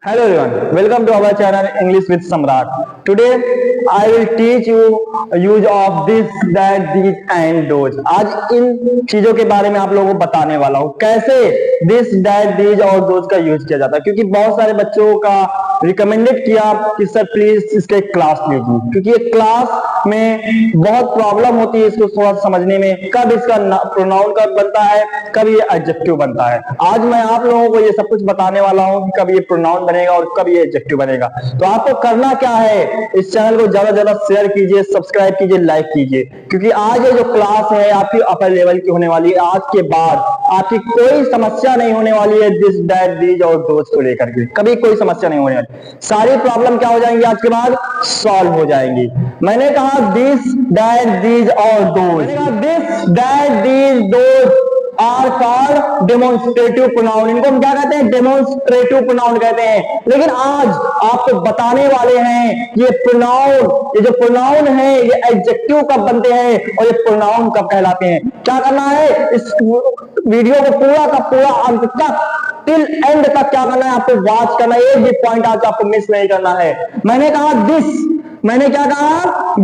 Hello everyone, welcome to our channel English with Samrat. Today I will teach you use of this, that, these and those. आज इन चीजों के बारे में आप लोगों को बताने वाला हूँ कैसे this, that, these और those का यूज किया जाता है, क्योंकि बहुत सारे बच्चों का रिकमेंडेड किया कि सर प्लीज इसके क्लास लीजिए, क्योंकि ये क्लास में बहुत प्रॉब्लम होती है इसको थोड़ा समझने में, कब इसका प्रोनाउन कब बनता है, कब ये एडजेक्टिव बनता है। आज मैं आप लोगों को ये सब कुछ बताने वाला हूँ कि कब ये प्रोनाउन बनेगा और कब ये एडजेक्टिव बनेगा। तो आपको करना क्या है, इस चैनल को ज्यादा ज्यादा शेयर कीजिए, सब्सक्राइब कीजिए, लाइक कीजिए, क्योंकि आज ये जो क्लास है आपकी अपर लेवल की होने वाली है। आज के बाद आपकी कोई समस्या नहीं होने वाली है दिस, दैट, दीज और दोज को लेकर के, कभी कोई समस्या नहीं होने वाली। सारी प्रॉब्लम क्या हो जाएंगी आज के बाद, सॉल्व हो जाएंगी। मैंने कहा दिस, दैट, दीज और those, this, that, these, those are called demonstrative pronoun. इनको हम क्या कहते हैं, डेमोन्स्ट्रेटिव प्रोनाउन कहते हैं। लेकिन आज आपको बताने वाले हैं ये प्रोनाउन, ये जो प्रोनाउन है ये एडजेक्टिव कब बनते हैं और ये प्रोनाउन कब कहलाते हैं। क्या करना है, इस वीडियो को पूरा का पूरा अंत तक टिल एंड तक क्या करना है, आपको वॉच करना है, एक भी पॉइंट आज आपको मिस नहीं करना है। मैंने कहा दिस, मैंने क्या कहा,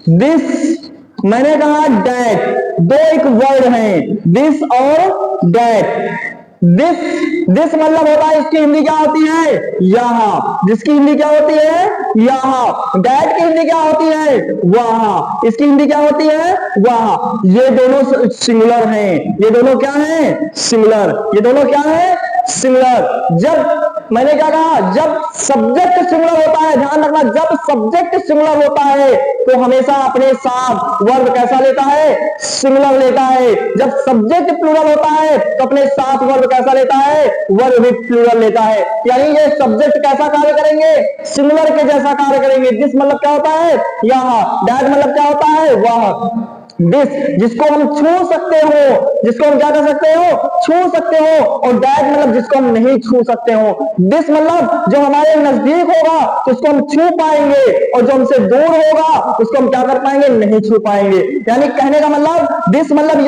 दिस, मैंने कहा डैट, दो एक वर्ड है दिस और डैट। दिस मतलब होता है, इसकी हिंदी क्या होती है, यहां। जिसकी हिंदी क्या होती है, यहां। डैट की हिंदी क्या होती है, वहां। इसकी हिंदी क्या होती है, वहां। ये दोनों सिंगुलर हैं, ये दोनों क्या हैं, सिंगुलर। ये दोनों क्या है, सिंगुलर। जब मैंने क्या कहा, जब सब्जेक्ट सिंगुलर होता है, ध्यान रखना, जब सब्जेक्ट सिंगुलर होता है तो हमेशा अपने साथ वर्ब कैसा लेता है, सिंगुलर लेता है। जब सब्जेक्ट प्लूरल होता है तो अपने साथ वर्ब कैसा लेता है, वर्ब भी प्लूरल लेता है। यानी ये सब्जेक्ट कैसा कार्य करेंगे, सिंगुलर के जैसा कार्य करेंगे। दिस मतलब क्या होता है, यहां। दैट मतलब क्या होता है, वहां। दिस जिसको हम छू सकते हो, जिसको हम क्या कर सकते हो, छू सकते हो। और दैट मतलब जिसको हम नहीं छू सकते हो। दिस मतलब जो हमारे नजदीक होगा तो उसको हम छू पाएंगे, और जो हमसे दूर होगा उसको हम क्या कर पाएंगे, नहीं छू पाएंगे। यानी कहने का मतलब दिस मतलब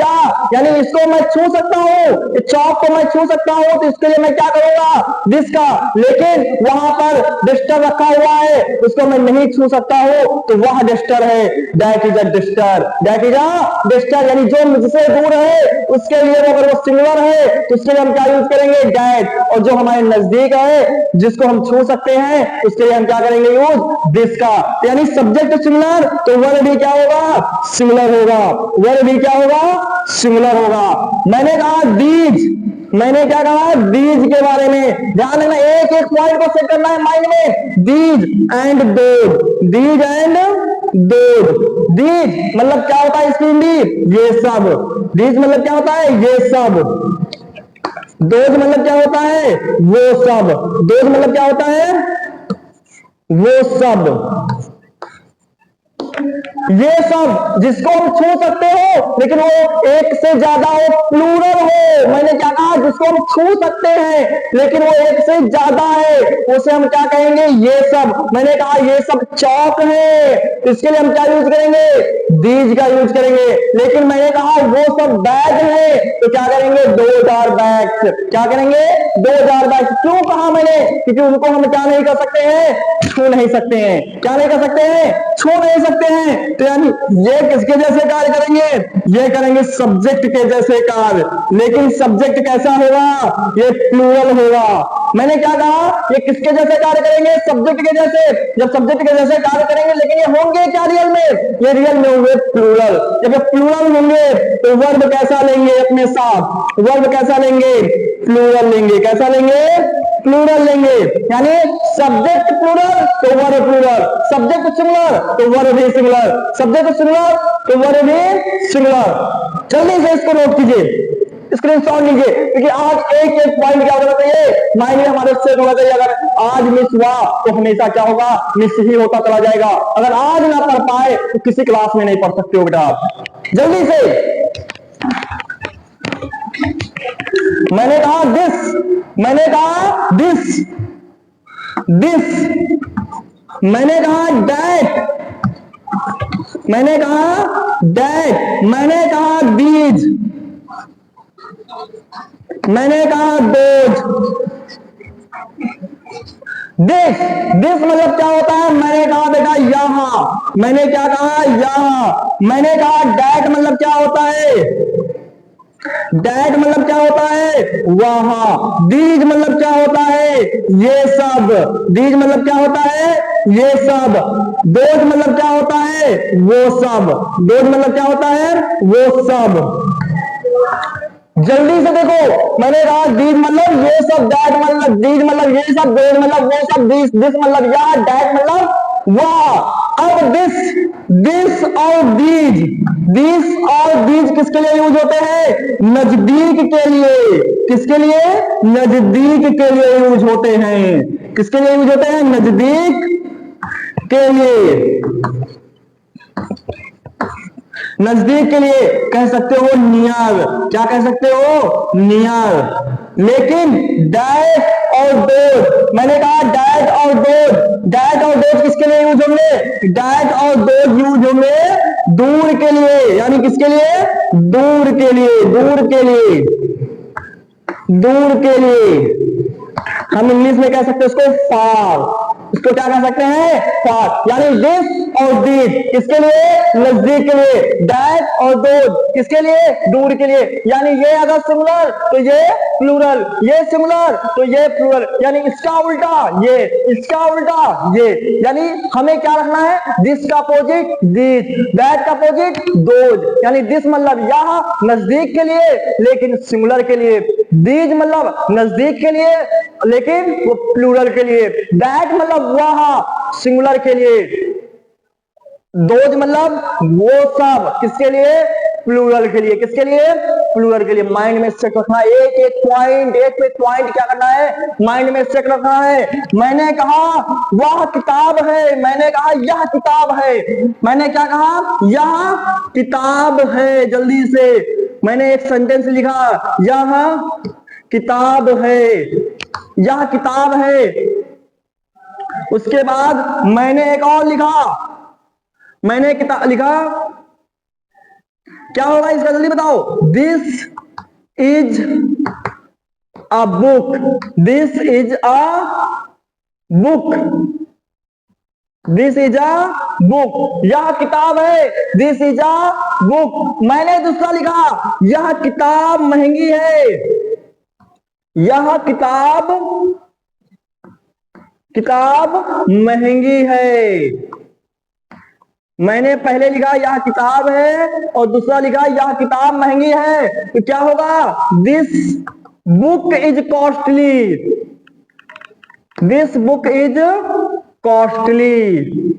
यानी इसको मैं छू सकता हूं, चौक को मैं छू सकता हूं, तो इसके लिए मैं क्या करूंगा, दिस का। लेकिन वहां पर डिस्टर रखा हुआ है, उसको मैं नहीं छू सकता हूं, तो वह डिस्टर है। That is a disaster, that is disaster. यानी जो मुझसे दूर है उसके लिए अगर वो सिंगुलर है तो उसके लिए हम क्या यूज करेंगे, डैट। और जो हमारे नजदीक है जिसको हम छू सकते हैं उसके लिए हम क्या करेंगे, यूज दिस का। यानी सब्जेक्ट सिंगुलर तो वर्ब भी क्या होगा, सिंगुलर होगा। वर्ब भी क्या होगा, सिंगुलर होगा। मैंने कहा दीज, मैंने क्या कहा, दीज के बारे में ध्यान देना, एक एक पॉइंट को सेट करना है माइंड में। These and those, these and those. These मतलब क्या होता है, इसकी हिंदी ये सब। दीज मतलब क्या होता है, ये सब। दोज मतलब क्या होता है, वो सब। दोज मतलब क्या होता है, वो सब। ये सब जिसको हम छू सकते हो लेकिन वो एक से ज्यादा हो, प्लूरल हो। मैंने क्या कहा, जिसको हम छू सकते हैं लेकिन वो एक से ज्यादा है, उसे हम क्या कहेंगे, ये सब। मैंने कहा ये सब चौक है, इसके लिए हम क्या यूज करेंगे, दीज का यूज करेंगे। लेकिन मैंने कहा वो सब बैग है, तो क्या करेंगे, 2000 बैग्स। क्या करेंगे, 2000 बैग्स। क्यों कहा मैंने, क्योंकि उनको हम क्या नहीं कर सकते हैं, छू नहीं सकते हैं। क्या नहीं कर सकते हैं, छू नहीं सकते हैं। तो यानी ये किसके जैसे कार्य करेंगे, ये करेंगे सब्जेक्ट के जैसे कार्य। लेकिन सब्जेक्ट कैसा होगा, ये प्लूरल होगा। मैंने क्या कहा, ये किसके जैसे कार्य करेंगे, सब्जेक्ट के जैसे। जब सब्जेक्ट के जैसे कार्य करेंगे, लेकिन ये होंगे क्या रियल में, ये रियल में होंगे प्लूरल। जब ये प्लूरल होंगे तो वर्ब कैसा लेंगे अपने साथ, वर्ब कैसा लेंगे, प्लूरल लेंगे। कैसा लेंगे, प्लूरल लेंगे। यानी सब्जेक्ट प्लूरल तो वर्ब प्लूरल, सब्जेक्ट सिंगुलर तो वर्ब भी सिंगुलर, सब्जेक्ट सिंगुलर तो वर्ब भी सिंगुलर। जल्दी से इसको नोट कीजिए, स्क्रीनशॉट लीजिए, क्योंकि आज एक एक पॉइंट क्या होना चाहिए, माइंड में हमारे सेट होना चाहिए। अगर आज मिस हुआ तो हमेशा क्या होगा, मिस ही होता चला जाएगा। अगर आज ना पढ़ पाए तो किसी क्लास में नहीं पढ़ सकते हो बेटा आप। जल्दी से, मैंने कहा दिस, मैंने कहा दिस, दिस। मैंने कहा डैट, मैंने कहा डैट। मैंने कहा दीज, मैंने कहा दोज। दिस, दिस मतलब क्या होता है? मैंने कहा बेटा यहां, मैंने क्या कहा? यहां। मैंने कहा डैट मतलब क्या होता है? डैट मतलब क्या होता है? वहां। दीज मतलब क्या होता है? ये सब। दीज मतलब क्या होता है? ये सब। दोज मतलब क्या होता है? वो सब। दोज मतलब क्या होता है? वो सब। जल्दी से देखो, मैंने कहा दीज मतलब ये सब, दैट मतलब दीज मतलब ये सब, दोज मतलब वो सब, दिस मतलब यह, दैट मतलब वह। अब दिस और दीज, दिस और दीज किसके लिए यूज होते हैं? नजदीक के लिए। किसके लिए? नजदीक के लिए यूज होते हैं। किसके लिए यूज होते हैं? नजदीक के लिए। नजदीक के लिए कह सकते हो नियर। क्या कह सकते हो? नियर। लेकिन डैट और डोज, मैंने कहा डैट और डोज, डैट और डोज किसके लिए यूज होंगे? डैट और डोज यूज होंगे दूर के लिए। यानी किसके लिए? दूर के लिए। दूर के लिए। दूर के लिए हम इंग्लिश में कह सकते हैं उसको फार। इसको क्या कह सकते हैं? फार। यानी दिस और दीज किसके लिए? नजदीक के लिए। दैट और दोज किसके लिए? दूर के लिए। यानी ये अगर सिमिलर तो ये प्लूरल, ये सिमिलर तो ये प्लूरल। यानी इसका उल्टा ये, इसका उल्टा ये। यानी हमें क्या रखना है? दिस का अपोजिट दीज, दैट का अपोजिट दोज। यानी दिस मतलब यह नजदीक के लिए लेकिन सिमिलर के लिए, दीज मतलब नजदीक के लिए लेकिन वो प्लूरल के लिए, दैट मतलब वह सिंगुलर के लिए, दोज मतलब वो सब किसके लिए? प्लूरल के लिए। किसके लिए? प्लूरल के लिए। माइंड में सेट रखना है, एक एक पॉइंट क्या करना है? माइंड में सेट रखना है। मैंने कहा वह किताब है, मैंने कहा यह किताब है। मैंने क्या कहा? यह किताब है। जल्दी से मैंने एक सेंटेंस लिखा, यह किताब है, यह किताब है। उसके बाद मैंने एक और लिखा, मैंने किताब लिखा, क्या होगा इसका? जल्दी बताओ। This is a book, this is a book, this is a book. यह किताब है, दिस इज अ बुक। मैंने दूसरा लिखा, यह किताब महंगी है, यह किताब महंगी है। मैंने पहले लिखा यह किताब है और दूसरा लिखा यह किताब महंगी है, तो क्या होगा? This book is costly, this book is costly.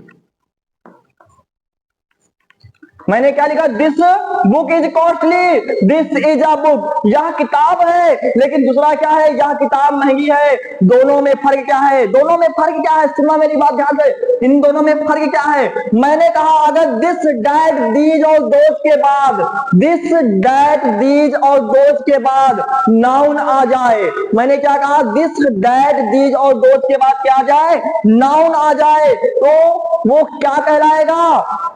मैंने क्या लिखा? This book is costly, this is a book. यह किताब है लेकिन दूसरा क्या है? यह किताब महंगी है। दोनों में फर्क क्या है? दोनों में फर्क क्या है? सुनना मेरी बात ध्यान से, इन दोनों में फर्क क्या है? मैंने कहा अगर दिस डैट दीज और दोज के बाद, दिस डैट दीज और दोज के बाद नाउन आ जाए, मैंने क्या कहा? दिस डैट दीज और दोज के बाद क्या आ जाए? नाउन आ जाए, तो वो क्या कहलाएगा?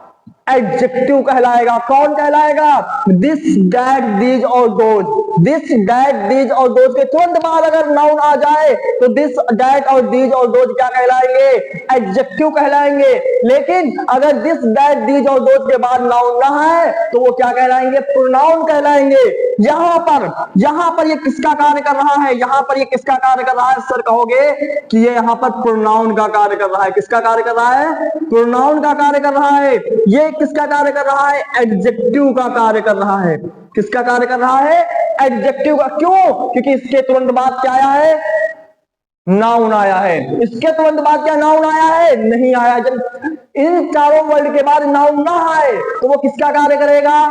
एडजेक्टिव कहलाएगा। कौन कहलाएगा? दिस डैट दीज और दोज। दिस डैट दीज और दोज के तुरंत बाद अगर नाउन आ जाए तो दिस डैट और दीज और दोज क्या कहलाएंगे? एडजेक्टिव कहलाएंगे। लेकिन अगर दिस डैट दीज और दोज के बाद नाउन ना है तो वो क्या कहलाएंगे? प्रोनाउन कहलाएंगे। यहां पर ये किसका कार्य कर रहा है? यहां पर ये किसका कार्य कर रहा है? सर कहोगे कि ये यहां पर प्रोनाउन का कार्य कर रहा है। किसका कार्य कर रहा है? प्रोनाउन का कार्य कर रहा है। ये किसका कार्य कर रहा है? एडजेक्टिव का कार्य कर रहा है। किसका कार्य कर रहा है? एडजेक्टिव का। क्यों? क्योंकि इसके तुरंत बाद क्या आया है? नाउन आया है। इसके तुरंत बाद क्या नाउन आया है? नहीं आया। जब इन चारों वर्ड के बाद नाउन ना आए तो वो किसका कार्य करेगा?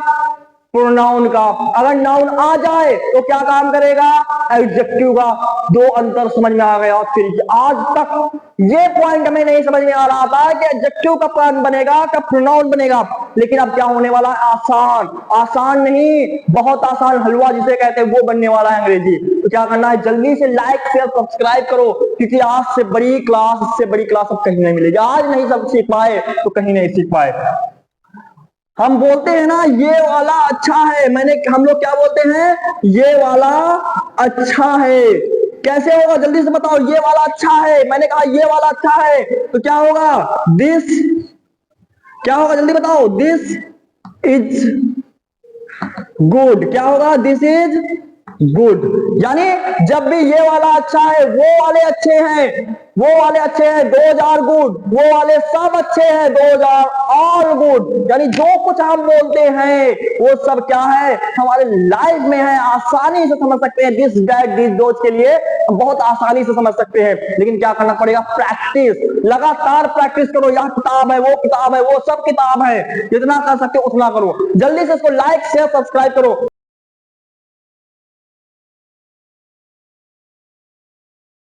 प्रोनाउन का। अगर नाउन आ जाए तो क्या काम करेगा? एडजेक्टिव का। दो अंतर समझ में आ गया। फिर आज तक ये पॉइंट हमें नहीं समझ में आ रहा था कि एडजेक्टिव का प्रोनाउन बनेगा का प्रोनाउन बनेगा, लेकिन अब क्या होने वाला है? आसान। आसान नहीं, बहुत आसान, हलवा जिसे कहते हैं वो बनने वाला है अंग्रेजी। तो क्या करना है? जल्दी से लाइक शेयर सब्सक्राइब करो, क्योंकि आज से बड़ी क्लास, इससे बड़ी क्लास अब कहीं नहीं मिलेगी। आज नहीं सब सीख पाए तो कहीं नहीं सीख पाए। हम बोलते हैं ना ये वाला अच्छा है, हम लोग क्या बोलते हैं? ये वाला अच्छा है। कैसे होगा जल्दी से बताओ। ये वाला अच्छा है, मैंने कहा ये वाला अच्छा है, तो क्या होगा? दिस, क्या होगा जल्दी बताओ? This is good. क्या होगा? This is good. यानी जब भी ये वाला अच्छा है, वो वाले अच्छे हैं, वो वाले अच्छे हैं, दोज आर गुड, वो वाले सब अच्छे हैं, दोज आर ऑल गुड। यानी जो कुछ हम बोलते हैं वो सब क्या है? हमारे लाइफ में है, आसानी से समझ सकते हैं। दिस दैट दिस दोज के लिए हम बहुत आसानी से समझ सकते हैं, लेकिन क्या करना पड़ेगा? प्रैक्टिस, लगातार प्रैक्टिस करो। यह किताब है, वो किताब है, वो सब किताब है, जितना कर सकते हो उतना करो। जल्दी से इसको लाइक शेयर सब्सक्राइब करो।